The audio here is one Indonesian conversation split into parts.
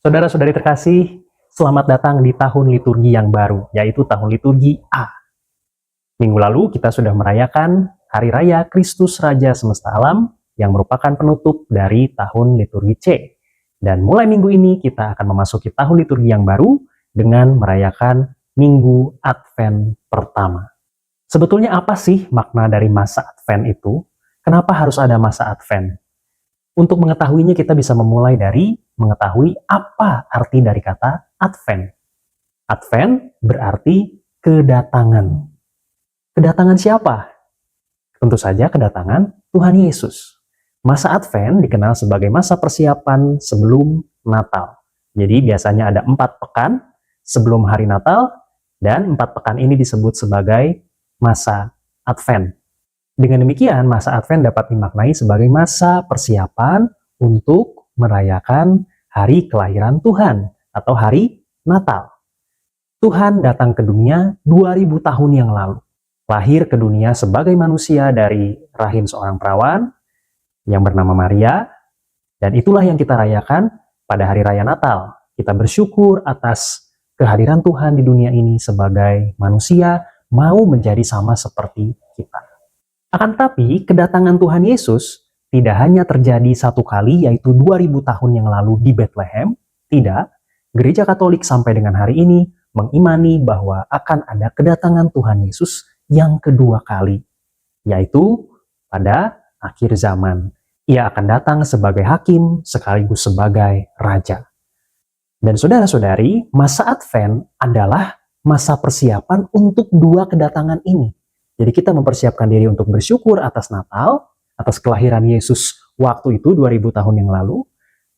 Saudara-saudari terkasih, selamat datang di tahun liturgi yang baru, yaitu tahun liturgi A. Minggu lalu kita sudah merayakan Hari Raya Kristus Raja Semesta Alam yang merupakan penutup dari tahun liturgi C. Dan mulai minggu ini kita akan memasuki tahun liturgi yang baru dengan merayakan Minggu Advent pertama. Sebetulnya apa sih makna dari masa Advent itu? Kenapa harus ada masa Advent? Untuk mengetahuinya kita bisa memulai dari mengetahui apa arti dari kata Advent. Advent berarti kedatangan. Kedatangan siapa? Tentu saja kedatangan Tuhan Yesus. Masa Advent dikenal sebagai masa persiapan sebelum Natal. Jadi biasanya ada 4 pekan sebelum hari Natal, dan 4 pekan ini disebut sebagai masa Advent. Dengan demikian, masa Advent dapat dimaknai sebagai masa persiapan untuk merayakan hari kelahiran Tuhan atau hari Natal. Tuhan datang ke dunia 2000 tahun yang lalu. Lahir ke dunia sebagai manusia dari rahim seorang perawan yang bernama Maria, dan itulah yang kita rayakan pada hari raya Natal. Kita bersyukur atas kehadiran Tuhan di dunia ini sebagai manusia, mau menjadi sama seperti kita. Akan tetapi, kedatangan Tuhan Yesus tidak hanya terjadi satu kali, yaitu 2000 tahun yang lalu di Bethlehem. Tidak, Gereja Katolik sampai dengan hari ini mengimani bahwa akan ada kedatangan Tuhan Yesus yang kedua kali, yaitu pada akhir zaman. Ia akan datang sebagai hakim sekaligus sebagai raja. Dan saudara-saudari, masa Advent adalah masa persiapan untuk dua kedatangan ini. Jadi kita mempersiapkan diri untuk bersyukur atas Natal, atas kelahiran Yesus waktu itu 2000 tahun yang lalu,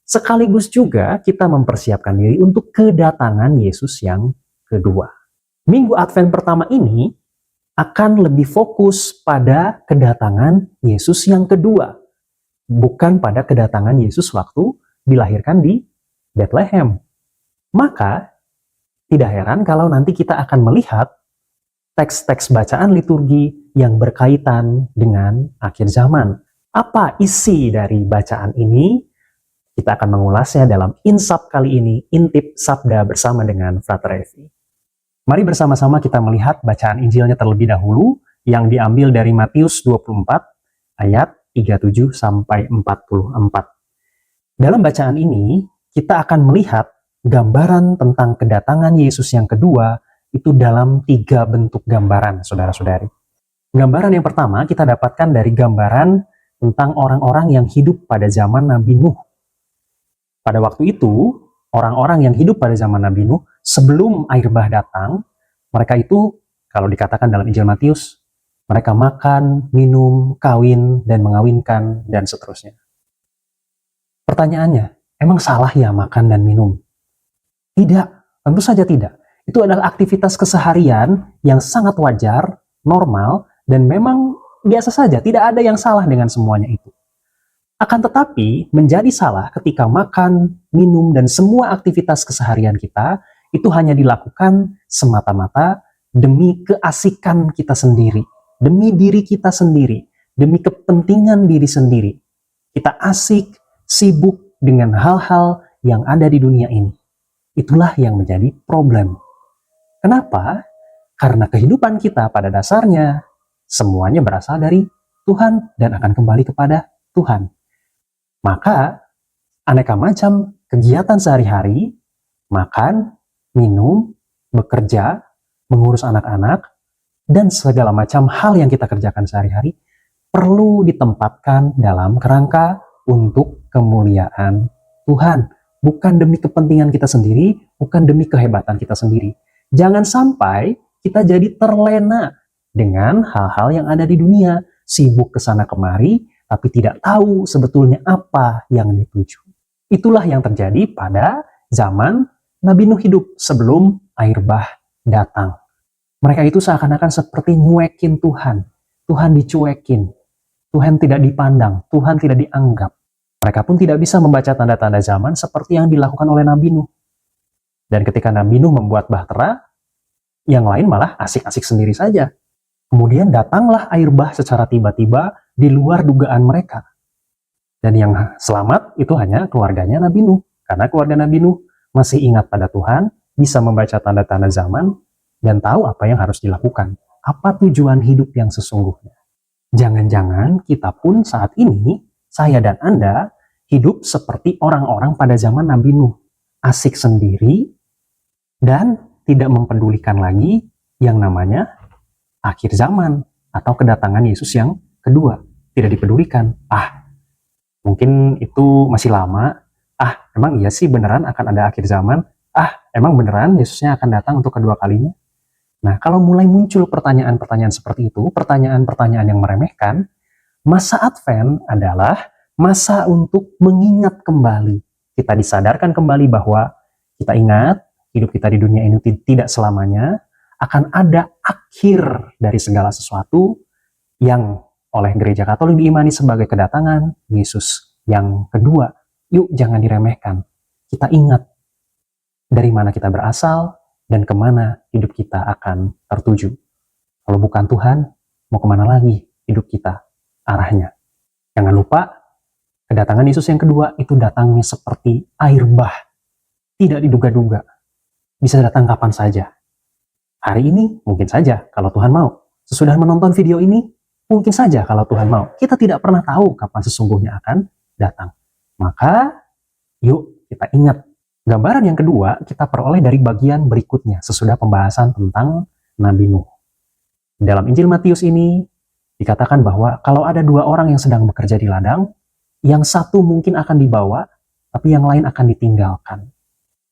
sekaligus juga kita mempersiapkan diri untuk kedatangan Yesus yang kedua. Minggu Advent pertama ini akan lebih fokus pada kedatangan Yesus yang kedua, bukan pada kedatangan Yesus waktu dilahirkan di Bethlehem. Maka, tidak heran kalau nanti kita akan melihat teks-teks bacaan liturgi yang berkaitan dengan akhir zaman. Apa isi dari bacaan ini? Kita akan mengulasnya dalam Insap kali ini, Intip Sabda bersama dengan Frater Evi. Mari bersama-sama kita melihat bacaan Injilnya terlebih dahulu yang diambil dari Matius 24 ayat 37 sampai 44. Dalam bacaan ini kita akan melihat gambaran tentang kedatangan Yesus yang kedua itu dalam 3 bentuk gambaran, saudara-saudari. Gambaran yang pertama kita dapatkan dari gambaran tentang orang-orang yang hidup pada zaman Nabi Nuh. Pada waktu itu, orang-orang yang hidup pada zaman Nabi Nuh, sebelum air bah datang, mereka itu, kalau dikatakan dalam Injil Matius, mereka makan, minum, kawin, dan mengawinkan, dan seterusnya. Pertanyaannya, emang salah ya makan dan minum? Tidak, tentu saja tidak. Itu adalah aktivitas keseharian yang sangat wajar, normal, dan memang biasa saja. Tidak ada yang salah dengan semuanya itu. Akan tetapi, menjadi salah ketika makan, minum, dan semua aktivitas keseharian kita itu hanya dilakukan semata-mata demi keasikan kita sendiri, demi diri kita sendiri, demi kepentingan diri sendiri. Kita asik, sibuk dengan hal-hal yang ada di dunia ini. Itulah yang menjadi problem. Kenapa? Karena kehidupan kita pada dasarnya semuanya berasal dari Tuhan dan akan kembali kepada Tuhan. Maka, aneka macam kegiatan sehari-hari, makan, minum, bekerja, mengurus anak-anak, dan segala macam hal yang kita kerjakan sehari-hari, perlu ditempatkan dalam kerangka untuk kemuliaan Tuhan. Bukan demi kepentingan kita sendiri, bukan demi kehebatan kita sendiri. Jangan sampai kita jadi terlena dengan hal-hal yang ada di dunia, sibuk kesana kemari, tapi tidak tahu sebetulnya apa yang dituju. Itulah yang terjadi pada zaman Nabi Nuh hidup sebelum air bah datang. Mereka itu seakan-akan seperti nyuekin Tuhan. Tuhan dicuekin. Tuhan tidak dipandang. Tuhan tidak dianggap. Mereka pun tidak bisa membaca tanda-tanda zaman seperti yang dilakukan oleh Nabi Nuh. Dan ketika Nabi Nuh membuat bahtera, yang lain malah asik-asik sendiri saja. Kemudian datanglah air bah secara tiba-tiba di luar dugaan mereka. Dan yang selamat itu hanya keluarganya Nabi Nuh. Karena keluarga Nabi Nuh masih ingat pada Tuhan, bisa membaca tanda-tanda zaman, dan tahu apa yang harus dilakukan. Apa tujuan hidup yang sesungguhnya. Jangan-jangan kita pun saat ini, saya dan Anda, hidup seperti orang-orang pada zaman Nabi Nuh. Asik sendiri, dan tidak mempedulikan lagi yang namanya akhir zaman atau kedatangan Yesus yang kedua. Tidak dipedulikan. Mungkin itu masih lama. Emang iya sih beneran akan ada akhir zaman? Emang beneran Yesusnya akan datang untuk kedua kalinya? Nah, kalau mulai muncul pertanyaan-pertanyaan seperti itu, pertanyaan-pertanyaan yang meremehkan, masa Advent adalah masa untuk mengingat kembali. Kita disadarkan kembali bahwa kita ingat, hidup kita di dunia ini tidak selamanya, akan ada akhir dari segala sesuatu yang oleh Gereja Katolik diimani sebagai kedatangan Yesus yang kedua. Yuk, jangan diremehkan. Kita ingat dari mana kita berasal dan kemana hidup kita akan tertuju. Kalau bukan Tuhan, mau kemana lagi hidup kita arahnya? Jangan lupa, kedatangan Yesus yang kedua itu datangnya seperti air bah. Tidak diduga-duga. Bisa datang kapan saja. Hari ini mungkin saja kalau Tuhan mau. Sesudah menonton video ini, mungkin saja kalau Tuhan mau. Kita tidak pernah tahu kapan sesungguhnya akan datang. Maka, yuk kita ingat. Gambaran yang kedua kita peroleh dari bagian berikutnya sesudah pembahasan tentang Nabi Nuh. Dalam Injil Matius ini dikatakan bahwa kalau ada dua orang yang sedang bekerja di ladang, yang satu mungkin akan dibawa, tapi yang lain akan ditinggalkan.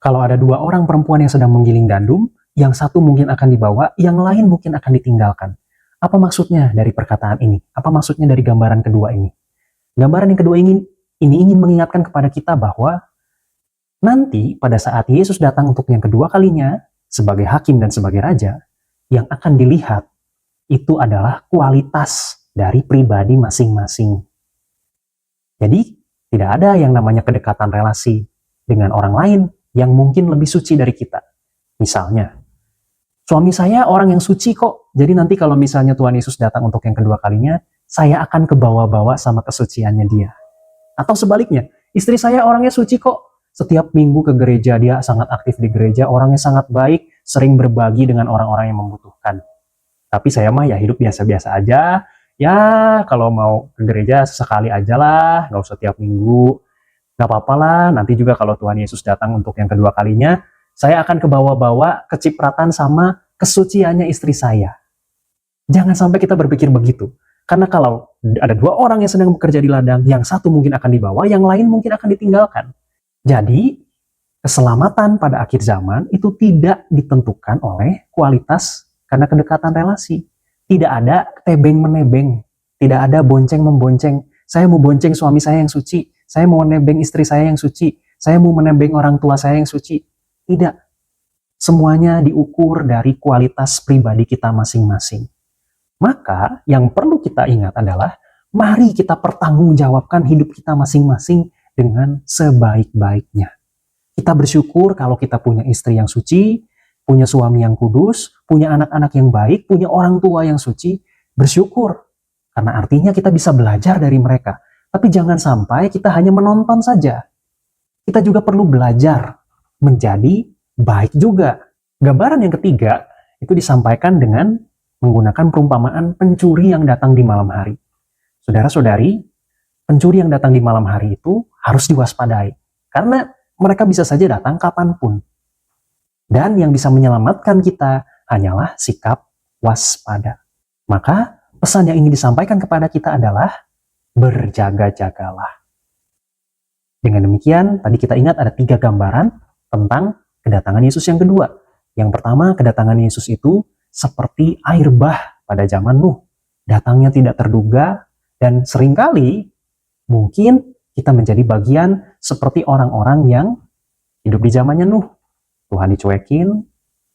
Kalau ada dua orang perempuan yang sedang menggiling gandum, yang satu mungkin akan dibawa, yang lain mungkin akan ditinggalkan. Apa maksudnya dari perkataan ini? Apa maksudnya dari gambaran kedua ini? Gambaran yang kedua ini ingin mengingatkan kepada kita bahwa nanti pada saat Yesus datang untuk yang kedua kalinya sebagai hakim dan sebagai raja, yang akan dilihat itu adalah kualitas dari pribadi masing-masing. Jadi tidak ada yang namanya kedekatan relasi dengan orang lain yang mungkin lebih suci dari kita. Misalnya, suami saya orang yang suci kok, jadi nanti kalau misalnya Tuhan Yesus datang untuk yang kedua kalinya, saya akan kebawa-bawa sama kesuciannya dia. Atau sebaliknya, istri saya orangnya suci kok, setiap minggu ke gereja, dia sangat aktif di gereja, orangnya sangat baik, sering berbagi dengan orang-orang yang membutuhkan. Tapi saya mah ya hidup biasa-biasa aja, ya kalau mau ke gereja sesekali aja lah, nggak usah tiap minggu, nggak apa-apa lah, nanti juga kalau Tuhan Yesus datang untuk yang kedua kalinya, saya akan kebawa-bawa kecipratan sama kesuciannya istri saya. Jangan sampai kita berpikir begitu. Karena kalau ada dua orang yang sedang bekerja di ladang, yang satu mungkin akan dibawa, yang lain mungkin akan ditinggalkan. Jadi, keselamatan pada akhir zaman itu tidak ditentukan oleh kualitas karena kedekatan relasi. Tidak ada tebeng-menebeng, tidak ada bonceng-membonceng. Saya mau bonceng suami saya yang suci, saya mau menebeng istri saya yang suci, saya mau menebeng orang tua saya yang suci. Tidak. Semuanya diukur dari kualitas pribadi kita masing-masing. Maka yang perlu kita ingat adalah, mari kita pertanggungjawabkan hidup kita masing-masing dengan sebaik-baiknya. Kita bersyukur kalau kita punya istri yang suci, punya suami yang kudus, punya anak-anak yang baik, punya orang tua yang suci. Bersyukur, karena artinya kita bisa belajar dari mereka. Tapi jangan sampai kita hanya menonton saja. Kita juga perlu belajar menjadi baik juga. Gambaran yang ketiga itu disampaikan dengan menggunakan perumpamaan pencuri yang datang di malam hari. Saudara-saudari, pencuri yang datang di malam hari itu harus diwaspadai. Karena mereka bisa saja datang kapanpun. Dan yang bisa menyelamatkan kita hanyalah sikap waspada. Maka pesan yang ingin disampaikan kepada kita adalah berjaga-jagalah. Dengan demikian, tadi kita ingat ada 3 gambaran tentang kedatangan Yesus yang kedua. Yang pertama, kedatangan Yesus itu seperti air bah pada zaman Nuh. Datangnya tidak terduga, dan seringkali mungkin kita menjadi bagian seperti orang-orang yang hidup di zamannya Nuh. Tuhan dicuekin,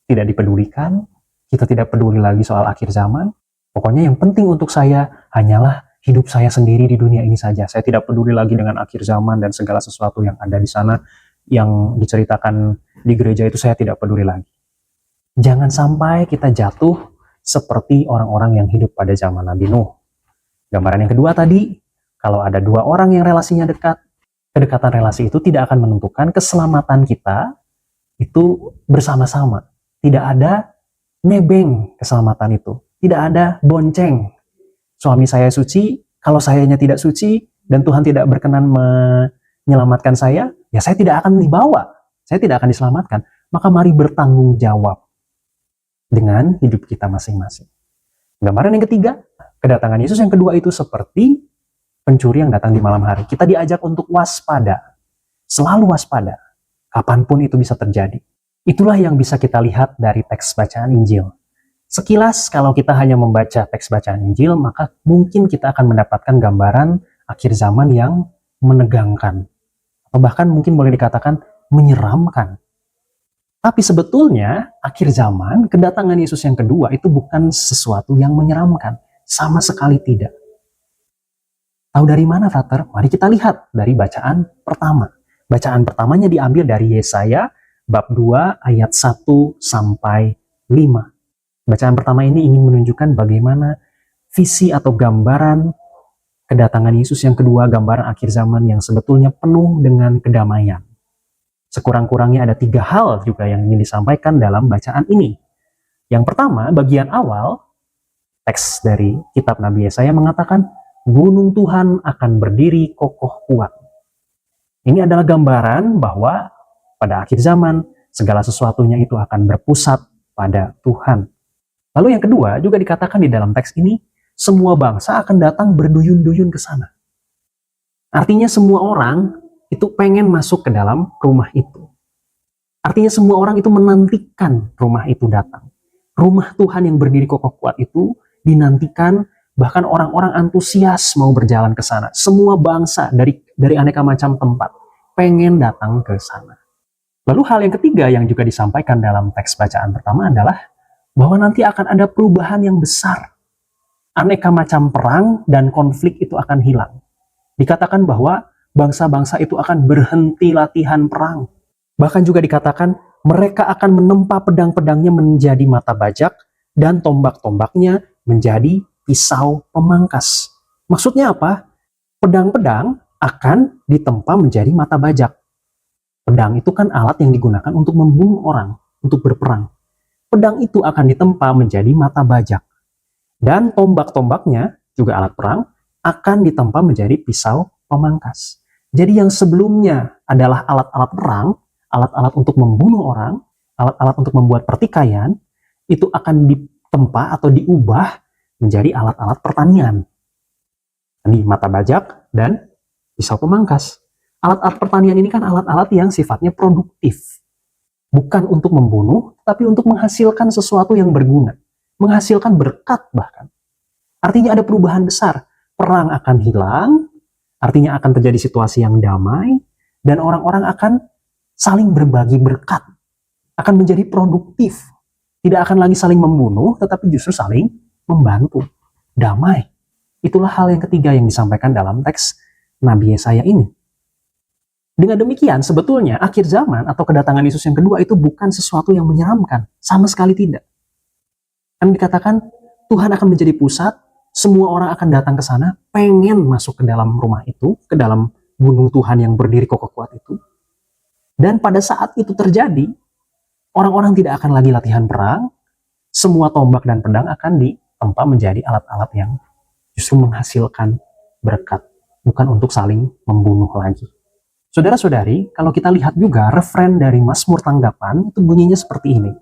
tidak dipedulikan, kita tidak peduli lagi soal akhir zaman. Pokoknya yang penting untuk saya hanyalah hidup saya sendiri di dunia ini saja. Saya tidak peduli lagi dengan akhir zaman dan segala sesuatu yang ada di sana, yang diceritakan di gereja itu saya tidak peduli lagi. Jangan sampai kita jatuh seperti orang-orang yang hidup pada zaman Nabi Nuh. Gambaran yang kedua tadi, kalau ada 2 orang yang relasinya dekat, kedekatan relasi itu tidak akan menentukan keselamatan kita itu bersama-sama. Tidak ada nebeng keselamatan itu. Tidak ada bonceng. Suami saya suci, kalau sayanya tidak suci, dan Tuhan tidak berkenan menyelamatkan saya, ya saya tidak akan dibawa. Saya tidak akan diselamatkan. Maka mari bertanggung jawab dengan hidup kita masing-masing. Gambaran yang ketiga, kedatangan Yesus yang kedua itu seperti pencuri yang datang di malam hari. Kita diajak untuk waspada. Selalu waspada. Kapanpun itu bisa terjadi. Itulah yang bisa kita lihat dari teks bacaan Injil. Sekilas kalau kita hanya membaca teks bacaan Injil, maka mungkin kita akan mendapatkan gambaran akhir zaman yang menegangkan. Atau bahkan mungkin boleh dikatakan menyeramkan. Tapi sebetulnya akhir zaman, kedatangan Yesus yang kedua itu bukan sesuatu yang menyeramkan. Sama sekali tidak. Tahu dari mana, Frater? Mari kita lihat dari bacaan pertama. Bacaan pertamanya diambil dari Yesaya bab 2 ayat 1 sampai 5. Bacaan pertama ini ingin menunjukkan bagaimana visi atau gambaran kedatangan Yesus yang kedua, gambaran akhir zaman yang sebetulnya penuh dengan kedamaian. Sekurang-kurangnya ada 3 hal juga yang ingin disampaikan dalam bacaan ini. Yang pertama, bagian awal, teks dari kitab Nabi Yesaya mengatakan, gunung Tuhan akan berdiri kokoh kuat. Ini adalah gambaran bahwa pada akhir zaman, segala sesuatunya itu akan berpusat pada Tuhan. Lalu yang kedua, juga dikatakan di dalam teks ini, semua bangsa akan datang berduyun-duyun ke sana. Artinya semua orang itu pengen masuk ke dalam rumah itu. Artinya semua orang itu menantikan rumah itu datang. Rumah Tuhan yang berdiri kokoh kuat itu dinantikan, bahkan orang-orang antusias mau berjalan ke sana. Semua bangsa dari aneka macam tempat pengen datang ke sana. Lalu hal yang ketiga yang juga disampaikan dalam teks bacaan pertama adalah bahwa nanti akan ada perubahan yang besar. Aneka macam perang dan konflik itu akan hilang. Dikatakan bahwa bangsa-bangsa itu akan berhenti latihan perang. Bahkan juga dikatakan mereka akan menempa pedang-pedangnya menjadi mata bajak dan tombak-tombaknya menjadi pisau pemangkas. Maksudnya apa? Pedang-pedang akan ditempa menjadi mata bajak. Pedang itu kan alat yang digunakan untuk membunuh orang, untuk berperang. Pedang itu akan ditempa menjadi mata bajak. Dan tombak-tombaknya, juga alat perang, akan ditempa menjadi pisau pemangkas. Jadi yang sebelumnya adalah alat-alat perang, alat-alat untuk membunuh orang, alat-alat untuk membuat pertikaian, itu akan ditempa atau diubah menjadi alat-alat pertanian. Ini mata bajak dan pisau pemangkas. Alat-alat pertanian ini kan alat-alat yang sifatnya produktif. Bukan untuk membunuh, tapi untuk menghasilkan sesuatu yang berguna. Menghasilkan berkat bahkan. Artinya ada perubahan besar. Perang akan hilang, artinya akan terjadi situasi yang damai, dan orang-orang akan saling berbagi berkat. Akan menjadi produktif. Tidak akan lagi saling membunuh, tetapi justru saling membantu. Damai. Itulah hal yang ketiga yang disampaikan dalam teks Nabi Yesaya ini. Dengan demikian, sebetulnya akhir zaman atau kedatangan Yesus yang kedua itu bukan sesuatu yang menyeramkan. Sama sekali tidak. Kan dikatakan, Tuhan akan menjadi pusat, semua orang akan datang ke sana, pengen masuk ke dalam rumah itu, ke dalam gunung Tuhan yang berdiri kokoh kuat itu. Dan pada saat itu terjadi, orang-orang tidak akan lagi latihan perang, semua tombak dan pedang akan ditempa menjadi alat-alat yang justru menghasilkan berkat, bukan untuk saling membunuh lagi. Saudara-saudari, kalau kita lihat juga referen dari Mazmur Tanggapan, itu bunyinya seperti ini.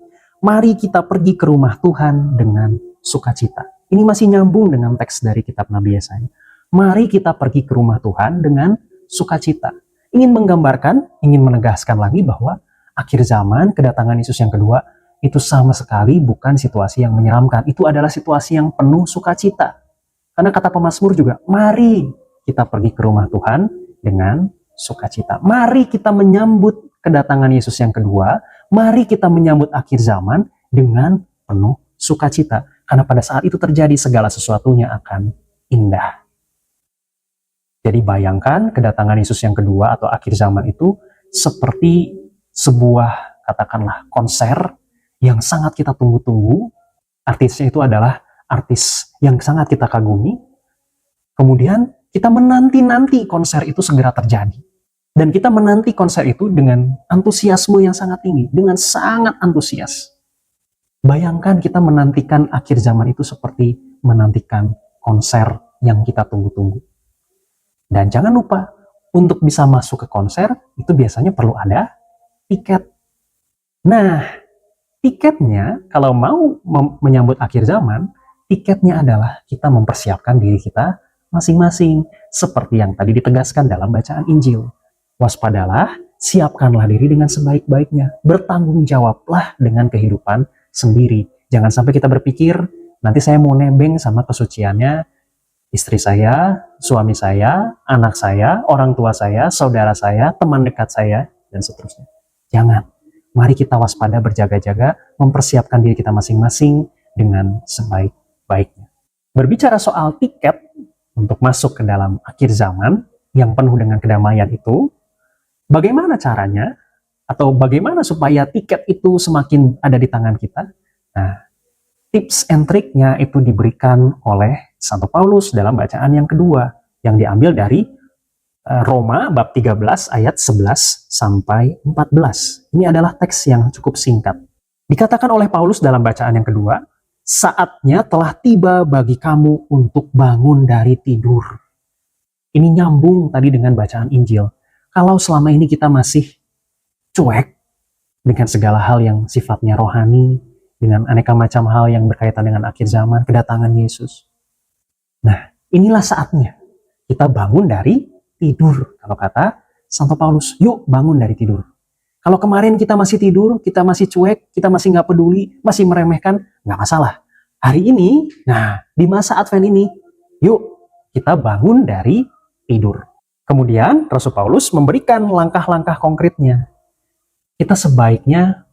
Mari kita pergi ke rumah Tuhan dengan sukacita. Ini masih nyambung dengan teks dari kitab Nabi Yesaya. Mari kita pergi ke rumah Tuhan dengan sukacita. Ingin menggambarkan, ingin menegaskan lagi bahwa akhir zaman, kedatangan Yesus yang kedua, itu sama sekali bukan situasi yang menyeramkan. Itu adalah situasi yang penuh sukacita. Karena kata pemazmur juga, mari kita pergi ke rumah Tuhan dengan sukacita. Mari kita menyambut kedatangan Yesus yang kedua. Mari kita menyambut akhir zaman dengan penuh sukacita. Karena pada saat itu terjadi segala sesuatunya akan indah. Jadi bayangkan kedatangan Yesus yang kedua atau akhir zaman itu seperti sebuah katakanlah konser yang sangat kita tunggu-tunggu. Artisnya itu adalah artis yang sangat kita kagumi. Kemudian kita menanti-nanti konser itu segera terjadi. Dan kita menanti konser itu dengan antusiasme yang sangat tinggi, dengan sangat antusias. Bayangkan kita menantikan akhir zaman itu seperti menantikan konser yang kita tunggu-tunggu. Dan jangan lupa, untuk bisa masuk ke konser, itu biasanya perlu ada tiket. Nah, tiketnya, kalau mau menyambut akhir zaman, tiketnya adalah kita mempersiapkan diri kita masing-masing, seperti yang tadi ditegaskan dalam bacaan Injil. Waspadalah, siapkanlah diri dengan sebaik-baiknya, bertanggung jawablah dengan kehidupan sendiri. Jangan sampai kita berpikir, nanti saya mau nebeng sama kesuciannya istri saya, suami saya, anak saya, orang tua saya, saudara saya, teman dekat saya, dan seterusnya. Jangan. Mari kita waspada, berjaga-jaga, mempersiapkan diri kita masing-masing dengan sebaik-baiknya. Berbicara soal tiket untuk masuk ke dalam akhir zaman yang penuh dengan kedamaian itu, bagaimana caranya? Atau bagaimana supaya tiket itu semakin ada di tangan kita? Nah, tips and triknya itu diberikan oleh Santo Paulus dalam bacaan yang kedua, yang diambil dari Roma bab 13 ayat 11 sampai 14. Ini adalah teks yang cukup singkat. Dikatakan oleh Paulus dalam bacaan yang kedua, saatnya telah tiba bagi kamu untuk bangun dari tidur. Ini nyambung tadi dengan bacaan Injil. Kalau selama ini kita masih cuek dengan segala hal yang sifatnya rohani, dengan aneka macam hal yang berkaitan dengan akhir zaman, kedatangan Yesus. Nah, inilah saatnya kita bangun dari tidur. Kalau kata Santo Paulus, yuk bangun dari tidur. Kalau kemarin kita masih tidur, kita masih cuek, kita masih nggak peduli, masih meremehkan, nggak masalah. Hari ini, nah di masa Advent ini, yuk kita bangun dari tidur. Kemudian Rasul Paulus memberikan langkah-langkah konkretnya. Kita sebaiknya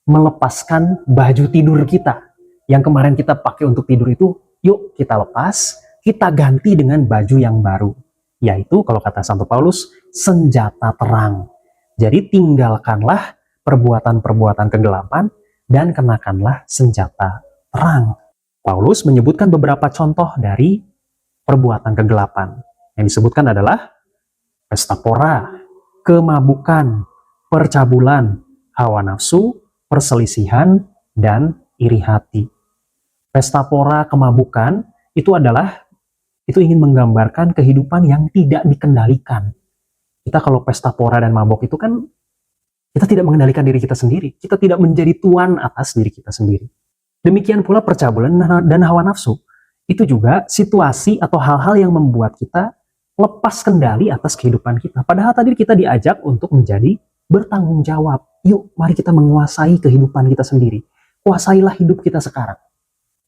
melepaskan baju tidur kita. Yang kemarin kita pakai untuk tidur itu, yuk kita lepas, kita ganti dengan baju yang baru. Yaitu kalau kata Santo Paulus, senjata terang. Jadi tinggalkanlah perbuatan-perbuatan kegelapan dan kenakanlah senjata terang. Paulus menyebutkan beberapa contoh dari perbuatan kegelapan. Yang disebutkan adalah pesta pora, kemabukan, percabulan, hawa nafsu, perselisihan, dan iri hati. Pesta pora, kemabukan, itu ingin menggambarkan kehidupan yang tidak dikendalikan. Kita kalau pesta pora dan mabok itu kan, kita tidak mengendalikan diri kita sendiri. Kita tidak menjadi tuan atas diri kita sendiri. Demikian pula percabulan dan hawa nafsu. Itu juga situasi atau hal-hal yang membuat kita lepas kendali atas kehidupan kita. Padahal tadi kita diajak untuk menjadi bertanggung jawab. Yuk, mari kita menguasai kehidupan kita sendiri. Kuasailah hidup kita sekarang.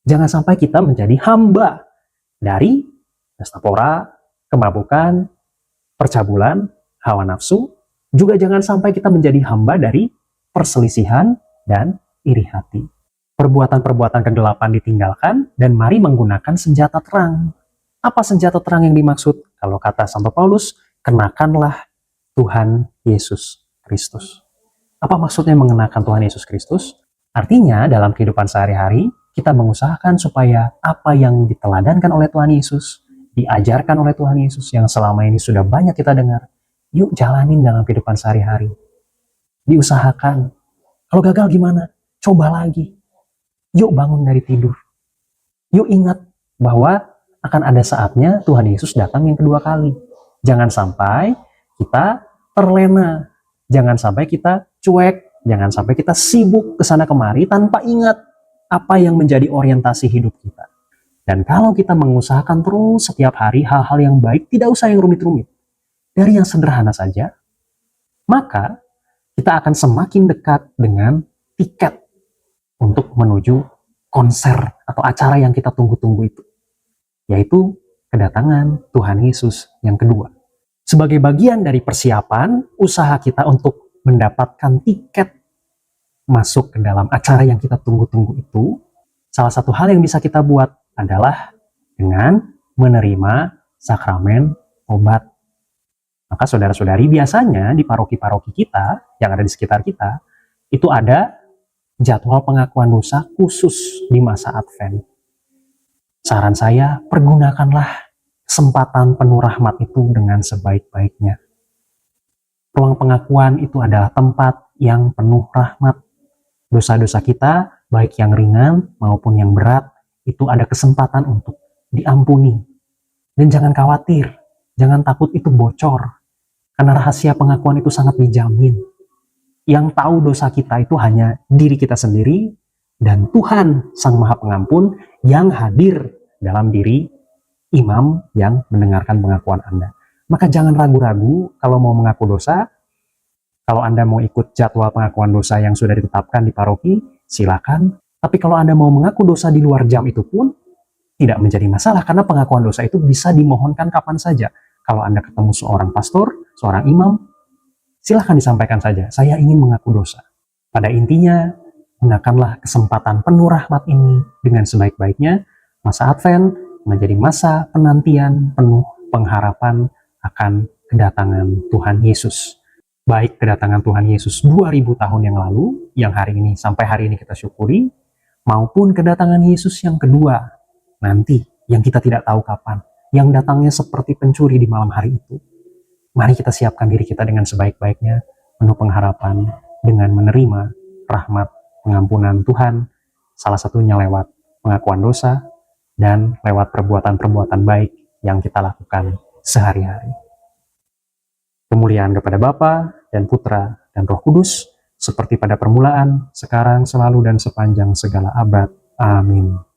Jangan sampai kita menjadi hamba dari pesta pora, kemabukan, percabulan, hawa nafsu. Juga jangan sampai kita menjadi hamba dari perselisihan dan iri hati. Perbuatan-perbuatan kegelapan ditinggalkan dan mari menggunakan senjata terang. Apa senjata terang yang dimaksud? Kalau kata Santo Paulus, kenakanlah Tuhan Yesus Kristus. Apa maksudnya mengenakan Tuhan Yesus Kristus? Artinya dalam kehidupan sehari-hari, kita mengusahakan supaya apa yang diteladankan oleh Tuhan Yesus, diajarkan oleh Tuhan Yesus yang selama ini sudah banyak kita dengar, yuk jalanin dalam kehidupan sehari-hari. Diusahakan. Kalau gagal gimana? Coba lagi. Yuk bangun dari tidur. Yuk ingat bahwa akan ada saatnya Tuhan Yesus datang yang kedua kali. Jangan sampai kita terlena. Jangan sampai kita cuek. Jangan sampai kita sibuk ke sana kemari tanpa ingat apa yang menjadi orientasi hidup kita. Dan kalau kita mengusahakan terus setiap hari hal-hal yang baik, tidak usah yang rumit-rumit. Dari yang sederhana saja, maka kita akan semakin dekat dengan tiket untuk menuju konser atau acara yang kita tunggu-tunggu itu. Yaitu kedatangan Tuhan Yesus yang kedua. Sebagai bagian dari persiapan, usaha kita untuk mendapatkan tiket masuk ke dalam acara yang kita tunggu-tunggu itu, salah satu hal yang bisa kita buat adalah dengan menerima sakramen tobat. Maka saudara-saudari, biasanya di paroki-paroki kita yang ada di sekitar kita, itu ada jadwal pengakuan dosa khusus di masa Advent. Saran saya, pergunakanlah kesempatan penuh rahmat itu dengan sebaik-baiknya. Ruang pengakuan itu adalah tempat yang penuh rahmat. Dosa-dosa kita, baik yang ringan maupun yang berat, itu ada kesempatan untuk diampuni. Dan jangan khawatir, jangan takut itu bocor. Karena rahasia pengakuan itu sangat dijamin. Yang tahu dosa kita itu hanya diri kita sendiri dan Tuhan Sang Maha Pengampun yang hadir dalam diri imam yang mendengarkan pengakuan Anda. Maka jangan ragu-ragu kalau mau mengaku dosa. Kalau Anda mau ikut jadwal pengakuan dosa yang sudah ditetapkan di paroki, silakan. Tapi kalau Anda mau mengaku dosa di luar jam itu pun tidak menjadi masalah, karena pengakuan dosa itu bisa dimohonkan kapan saja. Kalau Anda ketemu seorang pastor, seorang imam, silahkan disampaikan saja, saya ingin mengaku dosa. Pada intinya, gunakanlah kesempatan penuh rahmat ini dengan sebaik-baiknya. Masa Advent menjadi masa penantian penuh pengharapan akan kedatangan Tuhan Yesus. Baik kedatangan Tuhan Yesus 2000 tahun yang lalu, yang hari ini sampai hari ini kita syukuri, maupun kedatangan Yesus yang kedua, nanti, yang kita tidak tahu kapan, yang datangnya seperti pencuri di malam hari itu. Mari kita siapkan diri kita dengan sebaik-baiknya, penuh pengharapan, dengan menerima rahmat pengampunan Tuhan, salah satunya lewat pengakuan dosa, dan lewat perbuatan-perbuatan baik yang kita lakukan sehari-hari. Kemuliaan kepada Bapa dan Putra dan Roh Kudus, seperti pada permulaan, sekarang, selalu, dan sepanjang segala abad. Amin.